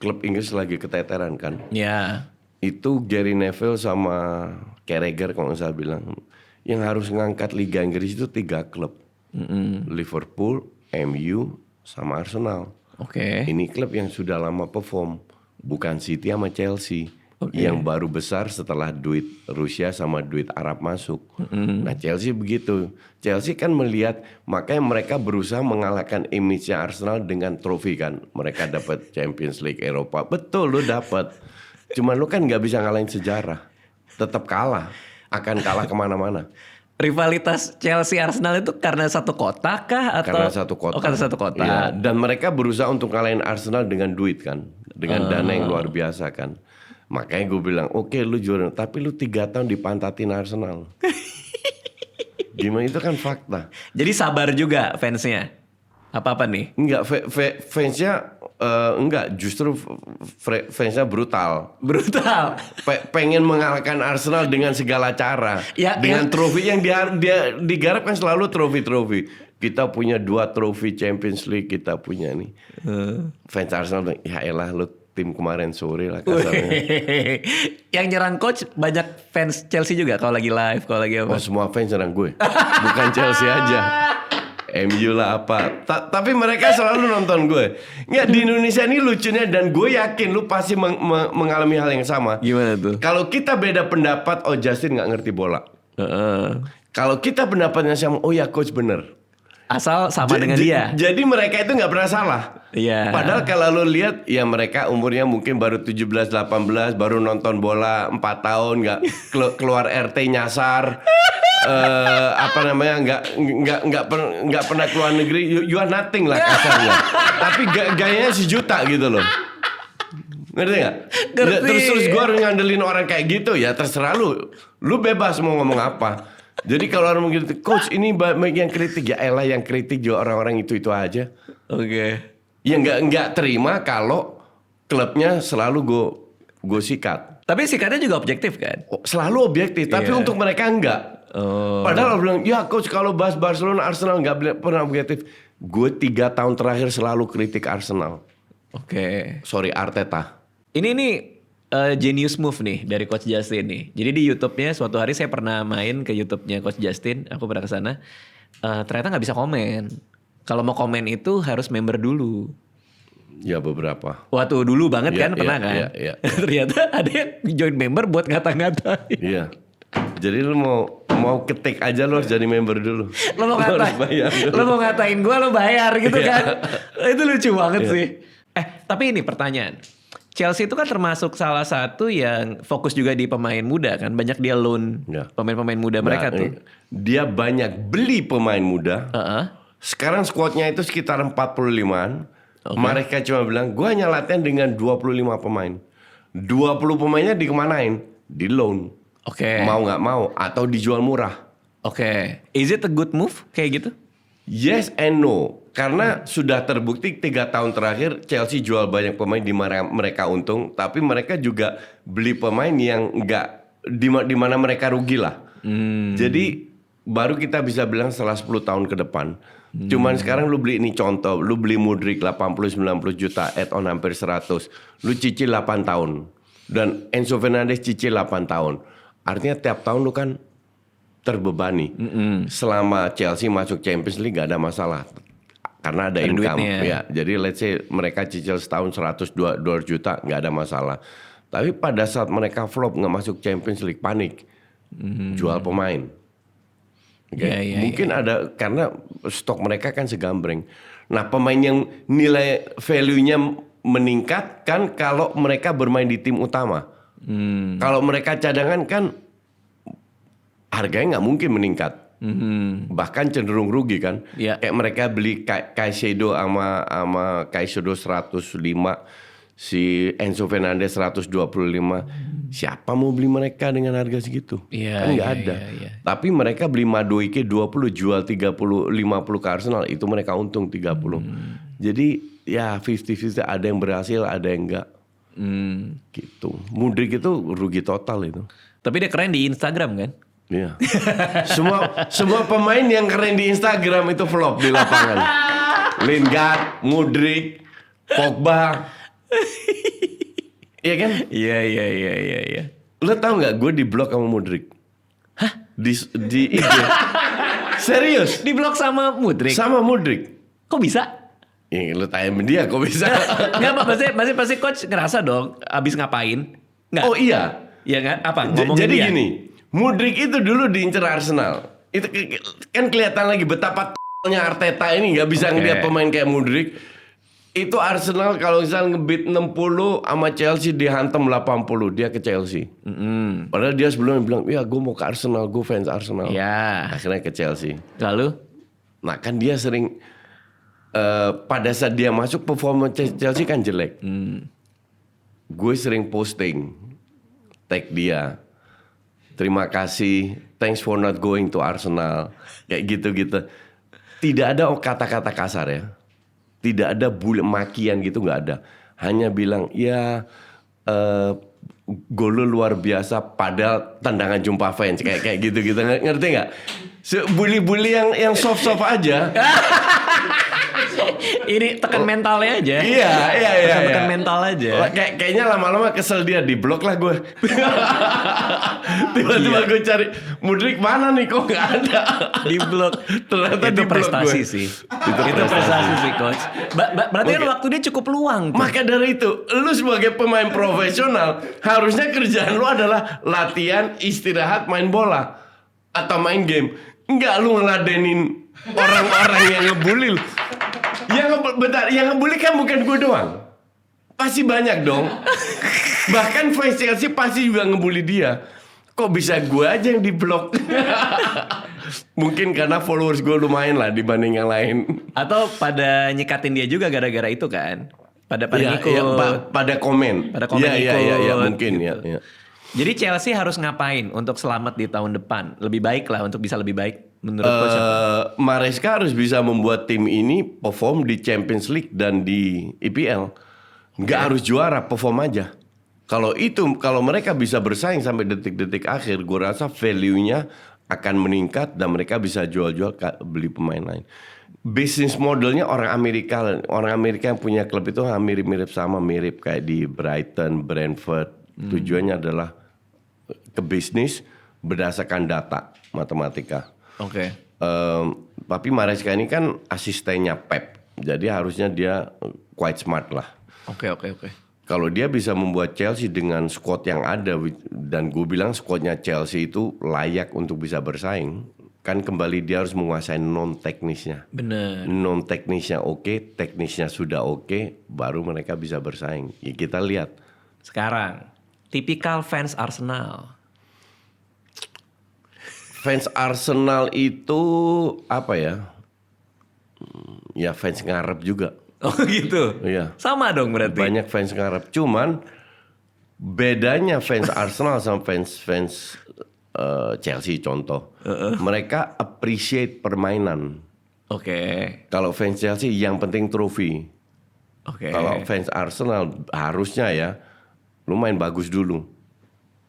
Klub Inggris lagi keteteran kan? Ya. Itu Gary Neville sama Carragher kalau nggak salah bilang, yang harus ngangkat Liga Inggris itu 3 klub. Liverpool, MU, sama Arsenal. Ini klub yang sudah lama perform, bukan City sama Chelsea, yang baru besar setelah duit Rusia sama duit Arab masuk. Nah Chelsea begitu. Chelsea kan melihat, makanya mereka berusaha mengalahkan image-nya Arsenal dengan trofi kan. Mereka dapat Champions League Eropa, betul lu dapat. Cuman lu kan nggak bisa ngalahin sejarah, tetap kalah, akan kalah kemana-mana. Rivalitas Chelsea Arsenal itu karena satu kota kah atau? Karena satu kota. Karena satu kota. Ya, dan mereka berusaha untuk ngalahin Arsenal dengan duit kan, dengan dana yang luar biasa kan. Makanya gue bilang, oke, lu juara, tapi lu 3 tahun dipantatin Arsenal. Gimana, itu kan fakta. Jadi sabar juga fansnya. Apa-apa nih? Enggak, fansnya enggak, justru fansnya brutal. Brutal. Pengen mengalahkan Arsenal dengan segala cara. Ya, dengan trofi yang dia digarap kan selalu trofi-trofi. Kita punya 2 trofi Champions League, kita punya nih. Fans Arsenal bilang, ya elah lu tim kemarin sore lah kasarnya. Yang nyerang coach banyak fans Chelsea juga kalau lagi live, kalau lagi apa? Oh, semua fans nyerang gue. Bukan Chelsea aja. MU lah apa. Tapi mereka selalu nonton gue. Nggak, di Indonesia ini lucunya dan gue yakin lu pasti mengalami hal yang sama. Gimana tuh? Kalau kita beda pendapat, oh Justin nggak ngerti bola. Kalau kita pendapatnya sama, oh ya coach bener. Asal sama dengan dia. Jadi mereka itu nggak pernah salah. Iya. Padahal kalau lu lihat, ya mereka umurnya mungkin baru 17-18, baru nonton bola 4 tahun, nggak keluar RT nyasar. Apa namanya nggak pernah keluar negeri, you are nothing lah kasarnya. Tapi gayanya sejuta gitu loh. Ngerti nggak? Terus gue harus ngandelin orang kayak gitu, ya terserah lu bebas mau ngomong apa. Jadi kalau orang begitu, coach ini banyak yang kritik, ya elah yang kritik juga orang-orang itu aja. Oke. Ya nggak terima kalau klubnya selalu gue sikat. Tapi sikatnya juga objektif kan? Selalu objektif, tapi untuk mereka enggak. Padahal orang bilang, ya coach kalau bahas Barcelona, Arsenal nggak pernah objektif. Gue 3 tahun terakhir selalu kritik Arsenal. Oke. Sorry, Arteta. Ini genius move nih dari Coach Justin nih. Jadi di YouTube-nya suatu hari saya pernah main ke YouTube-nya Coach Justin. Aku pernah ke sana. Ternyata nggak bisa komen. Kalau mau komen itu harus member dulu. Ya beberapa. Waktu dulu banget kan pernah kan? Iya. Ternyata ada yang join member buat ngata-ngatain. Iya. Jadi lu mau ketik aja lo harus jadi member dulu. Lo mau ngatain gue lo bayar gitu kan. Itu lucu banget sih. Tapi ini pertanyaan. Chelsea itu kan termasuk salah satu yang fokus juga di pemain muda kan. Banyak dia loan pemain-pemain muda mereka tuh. Dia banyak beli pemain muda. Sekarang squadnya itu sekitar 45-an. Mereka cuma bilang, gue hanya latihan dengan 25 pemain. 20 pemainnya dikemanain? Di loan. Mau gak mau. Atau dijual murah. Is it a good move kayak gitu? Yes and no. Karena sudah terbukti 3 tahun terakhir Chelsea jual banyak pemain di mana mereka untung. Tapi mereka juga beli pemain yang di mana mereka rugi lah. Jadi baru kita bisa bilang setelah 10 tahun ke depan. Cuman sekarang lu beli ini contoh. Lu beli Mudryk 80-90 juta. Add-on hampir 100. Lu cicil 8 tahun. Dan Enzo Fernandez cicil 8 tahun. Artinya tiap tahun lu kan terbebani. Selama Chelsea masuk Champions League gak ada masalah. Karena ada income. Ya, jadi let's say mereka cicil setahun 100-200 juta gak ada masalah. Tapi pada saat mereka flop gak masuk Champions League, panik. Jual pemain. Mungkin ada karena stok mereka kan segambreng. Nah pemain yang nilai value-nya meningkat kan kalau mereka bermain di tim utama. Kalau mereka cadangan kan harganya nggak mungkin meningkat. Bahkan cenderung rugi kan. Kayak mereka beli Caicedo sama Caicedo 105, si Enzo Fernandez 125. Siapa mau beli mereka dengan harga segitu? Kan nggak ada. Tapi mereka beli Madueke 20, jual 30, 50 ke Arsenal, itu mereka untung 30. Jadi ya 50-50, ada yang berhasil, ada yang enggak. Gitu. Mudryk itu rugi total itu. Tapi dia keren di Instagram kan? Iya. semua pemain yang keren di Instagram itu flop di lapangan. Lingard, Mudryk, Pogba. Iya kan? Iya. Lo tau nggak gue di blok sama Mudryk? Hah? Di IG. Serius? Di blok sama Mudryk? Sama Mudryk. Kok bisa? Ya, lo tanya sama dia kok bisa? Nggak, pasti coach ngerasa dong abis ngapain? Nggak? Oh iya. Iya kan? Apa? Ngomongin jadi dia? Gini, Mudryk itu dulu diincar Arsenal. Itu kan kelihatan lagi betapa nya Arteta ini nggak bisa ngeliat pemain kayak Mudryk. Itu Arsenal kalau misalnya ngebid 60 sama Chelsea dihantam 80, dia ke Chelsea. Padahal dia sebelumnya bilang, ya gue mau ke Arsenal, gue fans Arsenal. Akhirnya ke Chelsea. Lalu? Nah kan dia sering, pada saat dia masuk performa Chelsea kan jelek. Gue sering posting, tag dia. Terima kasih, thanks for not going to Arsenal. Kayak gitu-gitu. Tidak ada kata-kata kasar ya. Tidak ada makian gitu, nggak ada. Hanya bilang ya gol lu luar biasa padahal tendangan jumpa fans kayak gitu ngerti nggak? Bully-bully yang soft aja. Ini tekan mentalnya aja. Iya. Tekan mental aja. Kayaknya lama-lama kesel dia, di blok lah gue. Tiba-tiba gue cari Mudrik mana nih, kok nggak ada. Di blok. Ternyata itu di blok prestasi gue. sih. Itu prestasi sih coach. Berarti kan waktu dia cukup luang. Maka dari itu, lu sebagai pemain profesional harusnya kerjaan lu adalah latihan, istirahat, main bola atau main game. Enggak lu ngeladenin orang-orang yang ngebully lu. Yang ngebully kan bukan gue doang. Pasti banyak dong. Bahkan fans Chelsea pasti juga ngebully dia. Kok bisa gue aja yang diblok? Mungkin karena followers gue lumayan lah dibanding yang lain. Atau pada nyikatin dia juga gara-gara itu kan? Pada ngikut. Pada komen. Iya, mungkin ya. Jadi Chelsea harus ngapain untuk selamat di tahun depan? Lebih baik lah, untuk bisa lebih baik menurut coach. Maresca harus bisa membuat tim ini perform di Champions League dan di EPL. Nggak harus juara, perform aja. Kalau mereka bisa bersaing sampai detik-detik akhir, gue rasa value-nya akan meningkat dan mereka bisa jual-jual beli pemain lain. Bisnis modelnya orang Amerika yang punya klub itu mirip kayak di Brighton, Brentford. Tujuannya adalah ke bisnis berdasarkan data, matematika. Oke. Tapi Maresca ini kan asistennya Pep, jadi harusnya dia quite smart lah. Oke. Kalau dia bisa membuat Chelsea dengan squad yang ada, dan gue bilang squadnya Chelsea itu layak untuk bisa bersaing, kan kembali dia harus menguasai non-teknisnya. Bener. Non-teknisnya oke, teknisnya sudah oke, baru mereka bisa bersaing. Ya, kita lihat. Sekarang, tipikal fans Arsenal. Fans Arsenal itu apa ya? Ya fans ngarep juga. Oh gitu? Iya. Sama dong berarti? Banyak fans ngarep. Cuman bedanya fans Arsenal sama fans Chelsea contoh. Mereka appreciate permainan. Oke. Kalau fans Chelsea yang penting trofi. Oke. Kalau fans Arsenal harusnya ya lu main bagus dulu.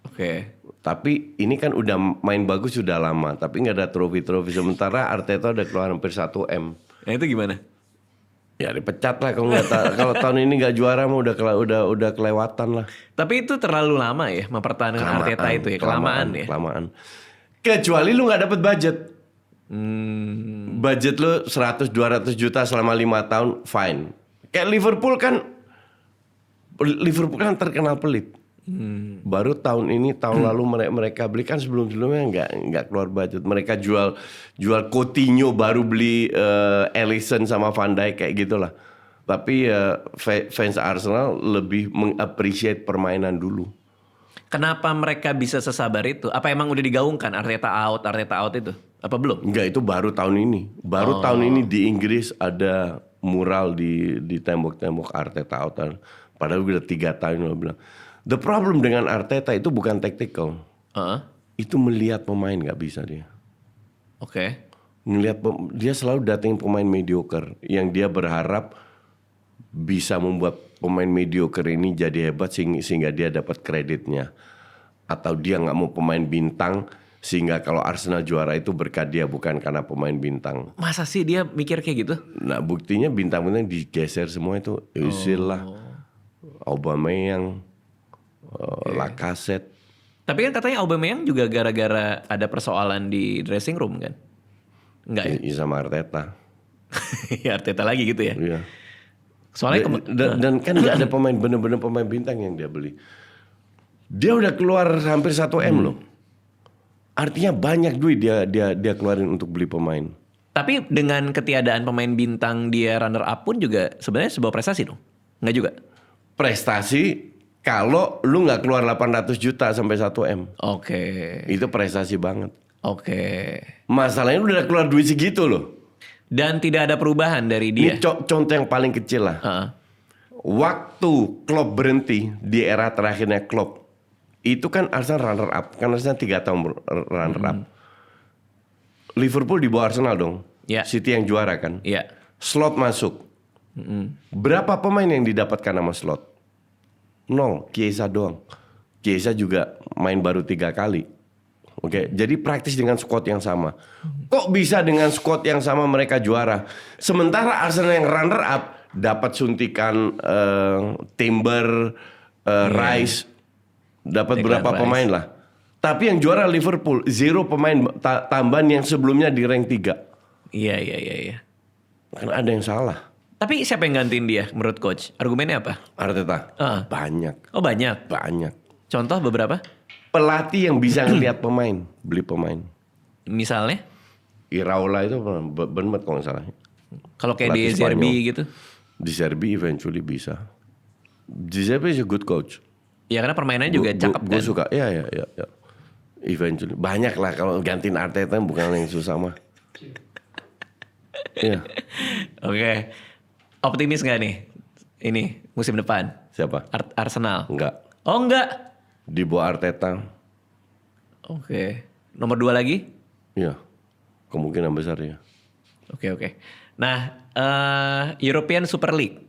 Oke. Tapi ini kan udah main bagus sudah lama, tapi nggak ada trofi-trofi. Sementara Arteta udah keluar hampir 1 M. Nah itu gimana? Ya dipecat lah kalau tahun ini nggak juara mah udah kelewatan lah. Tapi itu terlalu lama ya mempertahankan Arteta itu ya, kelamaan ya. Kelamaan. Kecuali lu nggak dapet budget. Budget lu 100-200 juta selama 5 tahun, fine. Kayak Liverpool kan terkenal pelit. Baru tahun lalu mereka beli, kan sebelumnya nggak keluar budget. Mereka jual Coutinho, baru beli Alisson sama Van Dijk kayak gitulah. Tapi fans Arsenal lebih mengapresiasi permainan dulu. Kenapa mereka bisa sesabar itu? Apa emang udah digaungkan Arteta out itu? Apa belum? Enggak, itu baru tahun ini. Tahun ini di Inggris ada mural di tembok-tembok Arteta out. Padahal udah 3 tahun lo bilang. The problem dengan Arteta itu bukan tactical. Itu melihat pemain nggak bisa dia. Oke. Dia selalu datengin pemain mediocre yang dia berharap bisa membuat pemain mediocre ini jadi hebat sehingga dia dapat kreditnya. Atau dia nggak mau pemain bintang sehingga kalau Arsenal juara itu berkat dia, bukan karena pemain bintang. Masa sih dia mikir kayak gitu? Nah buktinya bintang-bintang digeser semua itu. Özil lah, Aubameyang, Lacazette. Tapi kan katanya Aubameyang juga gara-gara ada persoalan di dressing room kan? Enggak ya? Iya, sama Arteta. Ya Arteta lagi gitu ya? Iya. Soalnya dan kan nggak ada bener-bener pemain bintang yang dia beli. Dia udah keluar hampir 1 M loh. Artinya banyak duit dia keluarin untuk beli pemain. Tapi dengan ketiadaan pemain bintang dia runner up pun juga sebenarnya sebuah prestasi dong? Enggak juga? Prestasi kalau lu nggak keluar 800 juta sampai 1 M. Oke. Itu prestasi banget. Oke. Masalahnya lu udah keluar duit segitu loh. Dan tidak ada perubahan dari dia. Ini contoh yang paling kecil lah. Waktu Klopp berhenti di era terakhirnya Klopp, itu kan Arsenal runner up. Kan Arsenal 3 tahun runner up. Liverpool di bawah Arsenal dong. Ya. City yang juara kan. Iya. Slot masuk. Berapa pemain yang didapatkan nama slot? 0, Chiesa doang. Chiesa juga main baru 3 kali. Oke, jadi praktis dengan squad yang sama. Kok bisa dengan squad yang sama mereka juara? Sementara Arsenal yang runner up dapat suntikan Timber, Rice, dapat berapa pemain lah. Tapi yang juara Liverpool, 0 pemain tambahan yang sebelumnya di rank 3. Iya. Kan ada yang salah. Tapi siapa yang gantiin dia menurut coach? Argumennya apa? Arteta, banyak. Oh banyak? Banyak. Contoh beberapa? Pelatih yang bisa ngeliat pemain, beli pemain. Misalnya? Iraola itu bener kalau nggak salah. Kalau kayak di Pelatih Zerbi Spanyol. gitu? Di Serbi eventually bisa. Di Serbi is a good coach. Ya karena permainannya juga cakep kan? Gue suka, ya. Eventually. Banyak lah kalau gantiin Arteta bukan yang susah mah. Iya. Oke. Optimis gak nih? Ini musim depan? Siapa? Arsenal? Enggak. Oh enggak? Di bawah Arteta. Oke. Nomor 2 lagi? Iya. Kemungkinan besar ya. Oke. Nah, European Super League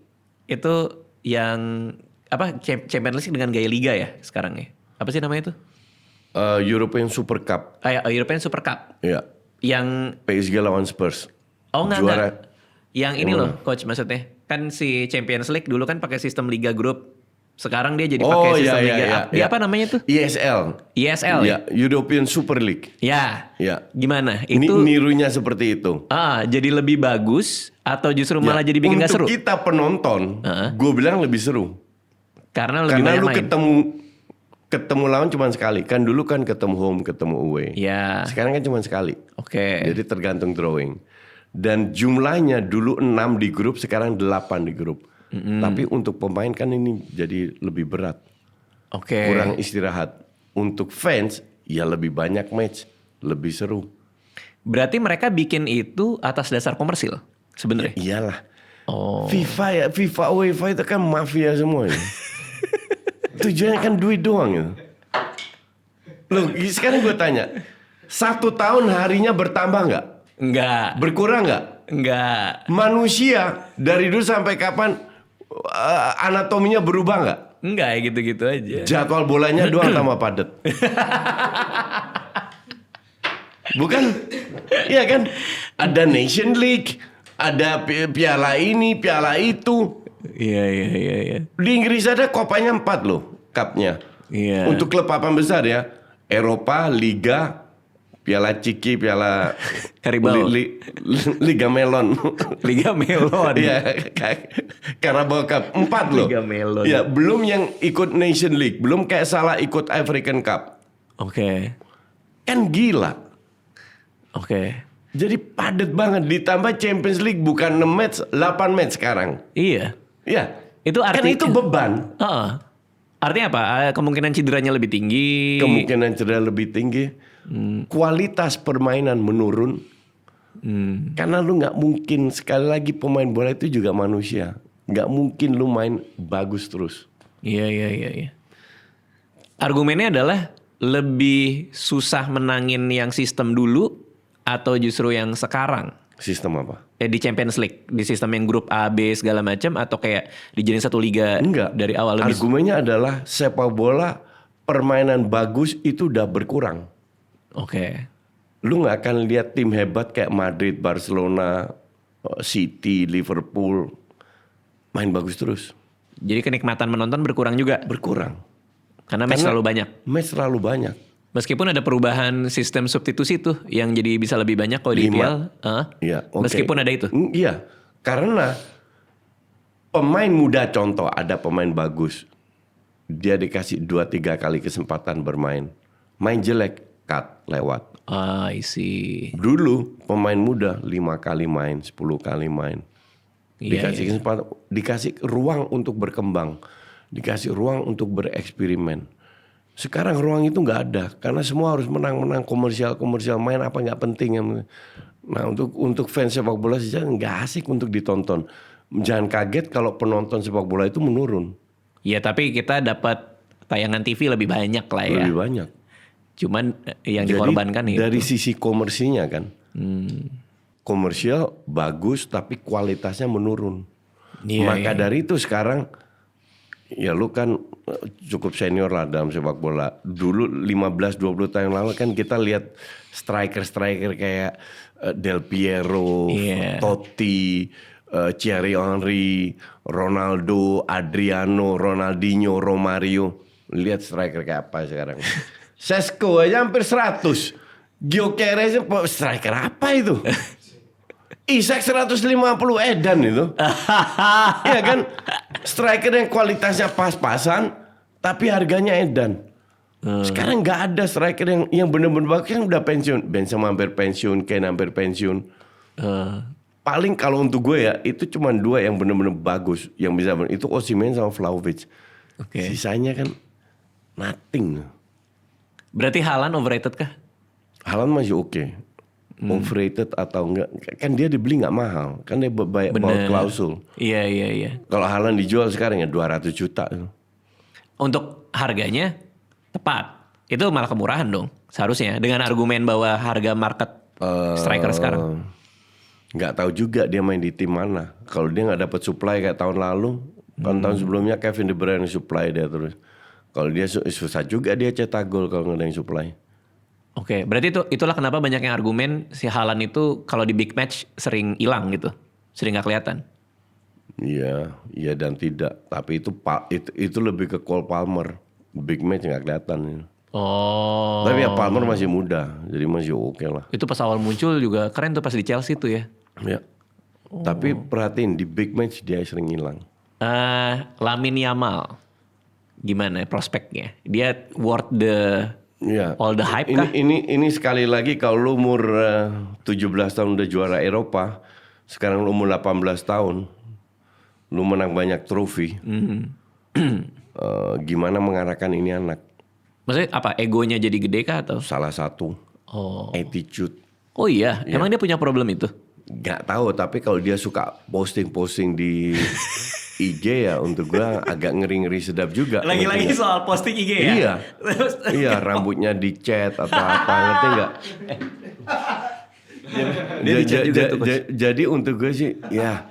itu yang apa? Champions League dengan gaya liga ya sekarang ya? Apa sih namanya itu? European Super Cup. European Super Cup. Iya. Yang PSG lawan Spurs. Oh enggak. Juara. Yang ini loh coach maksudnya. Kan si Champions League dulu kan pakai sistem liga grup. Sekarang dia jadi pakai sistem liga. Dia apa namanya tuh? ESL. ESL ya? European Super League. Ya. Ya. Gimana? Ini Itu nirunya seperti itu. jadi lebih bagus atau justru malah jadi bikin gak seru? Untuk kita penonton, gue bilang lebih seru. Karena lebih Karena banyak lu main. ketemu lawan cuma sekali. Kan dulu kan ketemu home, ketemu away. Ya. Sekarang kan cuma sekali. Oke. Jadi tergantung drawing. Dan jumlahnya dulu 6 di grup, sekarang 8 di grup. Tapi untuk pemain kan ini jadi lebih berat. Oke. Kurang istirahat. Untuk fans, ya lebih banyak match. Lebih seru. Berarti mereka bikin itu atas dasar komersil sebenarnya. Iyalah. Oh. FIFA, UEFA itu kan mafia semua ya. Tujuannya kan duit doang ya. Loh, sekarang gue tanya. 1 tahun harinya bertambah nggak? Enggak. Berkurang nggak? Enggak. Manusia dari dulu sampai kapan anatominya berubah nggak? Enggak ya gitu-gitu aja. Jadwal bolanya doang tambah padat. Bukan? Iya kan? Ada Nation League, ada piala ini, piala itu. Iya. Di Inggris ada kopanya 4 loh, cupnya. Iya. Untuk klub papan besar ya, Eropa, Liga, Piala Ciki, Piala Carabao. Liga Melon. Liga Melon. Iya, Carabao Cup 4 loh. Liga Melon. Ya, belum yang ikut Nation League, belum kayak salah ikut African Cup. Oke. Kan gila. Oke. Jadi padat banget, ditambah Champions League bukan 6 match, 8 match sekarang. Iya. Iya. Itu Kan itu beban. Artinya apa? Kemungkinan cederanya lebih tinggi. Kemungkinan cedera lebih tinggi. Kualitas permainan menurun. Karena lu nggak mungkin, sekali lagi pemain bola itu juga manusia. Nggak mungkin lu main bagus terus. Iya. Argumennya adalah lebih susah menangin yang sistem dulu atau justru yang sekarang? Sistem apa? Di Champions League, di sistem yang grup A, B segala macam, atau kayak dijadiin satu liga Enggak. dari awal lebih? Argumennya adalah sepak bola permainan bagus itu udah berkurang. Oke. Lu nggak akan lihat tim hebat kayak Madrid, Barcelona, City, Liverpool main bagus terus. Jadi kenikmatan menonton berkurang juga? Berkurang. Karena match terlalu banyak? Match terlalu banyak. Meskipun ada perubahan sistem substitusi tuh yang jadi bisa lebih banyak kalau di 5. IPL. Iya, oke. Meskipun ada itu? Iya, karena pemain muda contoh ada pemain bagus. Dia dikasih 2-3 kali kesempatan bermain. Main jelek, cut, lewat. I see. Dulu pemain muda 5 kali main, 10 kali main. Iya, Dikasih kesempatan, dikasih ruang untuk berkembang. Dikasih ruang untuk bereksperimen. Sekarang ruang itu nggak ada karena semua harus menang komersial main apa nggak penting. Nah untuk fans sepak bola saja nggak asik untuk ditonton. Jangan kaget kalau penonton sepak bola itu menurun. Ya tapi kita dapat tayangan TV lebih banyak lah ya. Lebih banyak. Cuman yang Jadi, dikorbankan itu. dari sisi komersinya kan. Komersial bagus tapi kualitasnya menurun. Maka dari itu sekarang ya lu kan cukup senior lah dalam sepak bola. Dulu 15-20 tahun lalu kan kita lihat striker-striker kayak Del Piero, Totti, Thierry Henry, Ronaldo, Adriano, Ronaldinho, Romario. Lihat striker kayak apa sekarang. Sesko aja hampir 100. Gyökeres striker apa itu? Isak 150 edan itu. Iya kan? Striker yang kualitasnya pas-pasan tapi harganya edan. Sekarang nggak ada striker yang benar-benar bagus, yang udah pensiun. Benzema hampir pensiun, Kane hampir pensiun. Paling kalau untuk gue ya itu cuma 2 yang benar-benar bagus yang bisa, itu Osimhen sama Vlahovic. Sisanya kan nothing. Berarti Haaland overrated kah? Haaland masih oke. Overrated atau enggak, kan dia dibeli nggak mahal, kan dia bawa klausul. Iya. Kalau Haaland dijual sekarang ya 200 juta. Untuk harganya tepat, itu malah kemurahan dong seharusnya, dengan argumen bahwa harga market striker sekarang. Nggak tahu juga dia main di tim mana. Kalau dia nggak dapat supply kayak tahun lalu, kan tahun sebelumnya Kevin De Bruyne supply dia terus. Kalau dia susah juga dia cetak gol kalau nggak ada yang supply. Oke, berarti itulah kenapa banyak yang argumen si Haaland itu kalau di big match sering hilang gitu, sering nggak kelihatan. Iya dan tidak. Tapi itu lebih ke Cole Palmer. Big match nggak kelihatan. Oh. Tapi ya Palmer masih muda, jadi masih oke lah. Itu pas awal muncul juga keren tuh pas di Chelsea tuh ya. Ya. Tapi perhatiin di big match dia sering hilang. Lamine Yamal, gimana prospeknya? Dia worth the all the hype kah? Ini sekali lagi kalau lu umur 17 tahun udah juara Eropa, sekarang lu umur 18 tahun, lu menang banyak trofi. Gimana mengarahkan ini anak? Maksudnya apa? Egonya jadi gede kah atau? Salah satu. Attitude. Oh iya, emang dia punya problem itu? Gak tahu, tapi kalau dia suka posting di IG ya untuk gua agak ngeri-ngeri sedap juga. Lagi-lagi soal posting IG ya? Iya, rambutnya dicat atau apa, ngerti nggak? Jadi untuk gue sih, ya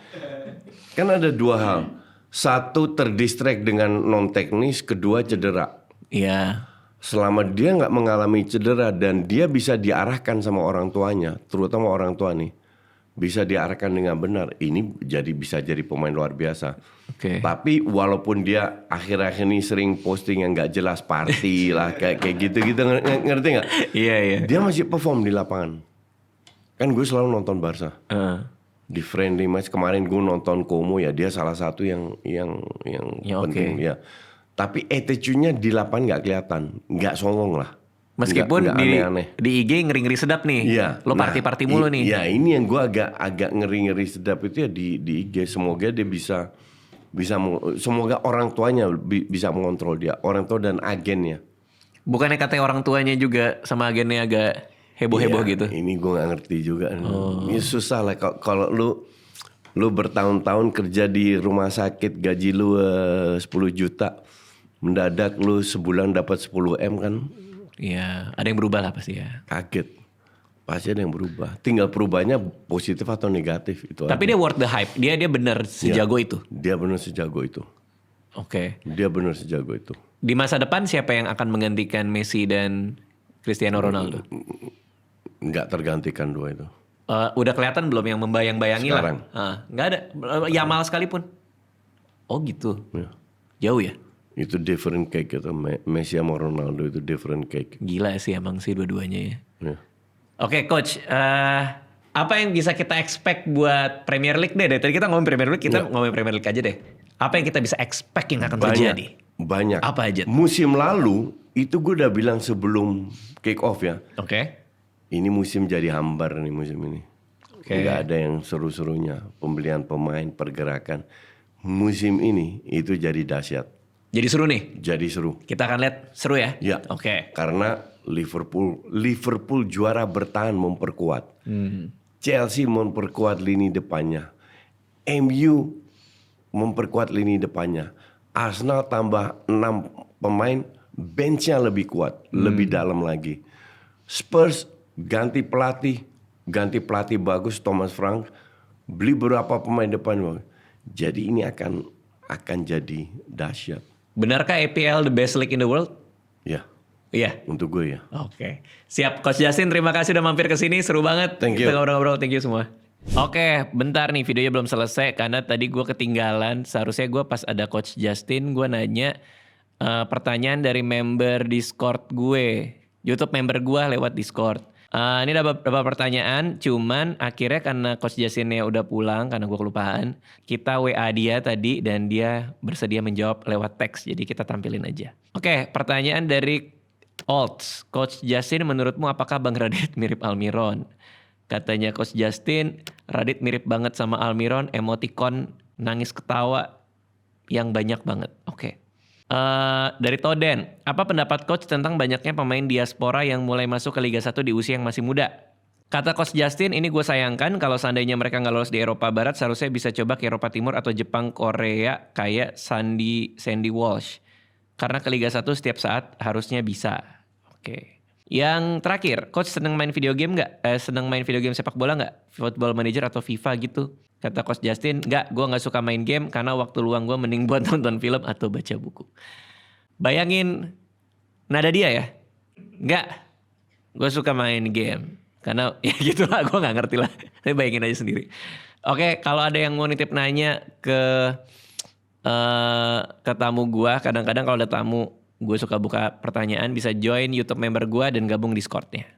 kan ada 2 hal. Satu terdistract dengan non teknis, kedua cedera. Iya. Selama dia nggak mengalami cedera dan dia bisa diarahkan sama orang tuanya, terutama orang tua nih, bisa diarahkan dengan benar, ini bisa jadi pemain luar biasa. Tapi walaupun dia akhir-akhir ini sering posting yang nggak jelas, party lah kayak gitu ngerti nggak? Iya. Dia masih perform di lapangan. Kan gue selalu nonton Barca. Di friendly match kemarin gue nonton Como, ya dia salah satu yang penting ya. Tapi attitude-nya di lapangan nggak kelihatan, nggak songong lah. Meskipun nggak aneh-aneh. Di IG ngeri-ngeri sedap nih. Iya. Lo party-party mulu nih. Iya, ini yang gue agak ngeri-ngeri sedap itu ya di IG. Semoga dia bisa semoga orang tuanya bisa mengontrol dia, orang tua dan agennya. Bukannya katanya orang tuanya juga sama agennya agak heboh-heboh gitu? Ini gue nggak ngerti juga. Ini susah lah kalau lu bertahun-tahun kerja di rumah sakit, gaji lu 10 juta, mendadak lu sebulan dapat 10 M kan? Iya, ada yang berubah lah pasti ya. Kaget, pasti ada yang berubah. Tinggal perubahannya positif atau negatif itu. Tapi dia worth the hype. Dia benar sejago itu. Dia benar sejago itu. Dia benar sejago itu. Di masa depan siapa yang akan menggantikan Messi dan Cristiano Ronaldo? Nggak tergantikan 2 itu. Udah kelihatan belum yang membayang-bayangi sekarang lah? Nggak ada. Yamal sekalipun. Oh gitu. Ya. Jauh ya? Itu different cake gitu. Messi sama Ronaldo itu different cake. Gila sih emang sih dua-duanya ya. Oke, Coach. Apa yang bisa kita expect buat Premier League deh? Dari tadi kita ngomongin Premier League, kita ngomongin Premier League aja deh. Apa yang kita bisa expect yang akan terjadi? Banyak. Apa aja? Musim lalu itu gue udah bilang sebelum kick off ya. Ini musim jadi hambar nih musim ini. Nggak ada yang seru-serunya. Pembelian pemain, pergerakan. Musim ini itu jadi dahsyat. Jadi seru nih? Jadi seru. Kita akan lihat seru ya? Ya. Karena Liverpool juara bertahan memperkuat. Chelsea memperkuat lini depannya. MU memperkuat lini depannya. Arsenal tambah 6 pemain, benchnya lebih kuat, lebih dalam lagi. Spurs ganti pelatih bagus, Thomas Frank, beli beberapa pemain depan. Jadi ini akan jadi dahsyat. Benarkah EPL the best league in the world? Ya, Iya. untuk gue ya. Oke. Siap Coach Justin, terima kasih udah mampir ke sini. Seru banget. Thank you. Kita ngobrol-ngobrol. Thank you semua. Oke, bentar nih videonya belum selesai karena tadi gue ketinggalan. Seharusnya gue pas ada Coach Justin, gue nanya pertanyaan dari member Discord gue. YouTube member gue lewat Discord. Ini ada beberapa pertanyaan, cuman akhirnya karena Coach Justinnya udah pulang karena gue kelupaan, kita WA dia tadi dan dia bersedia menjawab lewat teks, jadi kita tampilin aja. Oke, pertanyaan dari Olds. Coach Justin, menurutmu apakah Bang Radit mirip Almiron? Katanya Coach Justin, Radit mirip banget sama Almiron, emoticon nangis ketawa yang banyak banget. Oke. Dari Toden, apa pendapat coach tentang banyaknya pemain diaspora yang mulai masuk ke Liga 1 di usia yang masih muda? Kata Coach Justin, ini gue sayangkan kalau seandainya mereka nggak lolos di Eropa Barat, seharusnya bisa coba ke Eropa Timur atau Jepang, Korea kayak Sandy Walsh. Karena ke Liga 1 setiap saat harusnya bisa. Oke. Yang terakhir, coach seneng main video game nggak? Seneng main video game sepak bola nggak? Football Manager atau FIFA gitu? Kata Coach Justin, nggak, gue nggak suka main game karena waktu luang gue mending buat nonton film atau baca buku. Bayangin nada dia ya? Nggak, gue suka main game karena ya gitulah, gue nggak ngerti lah. Tapi bayangin aja sendiri. Oke, kalau ada yang mau nitip nanya ke tamu gue, kadang-kadang kalau ada tamu gue suka buka pertanyaan, bisa join YouTube member gue dan gabung Discord-nya.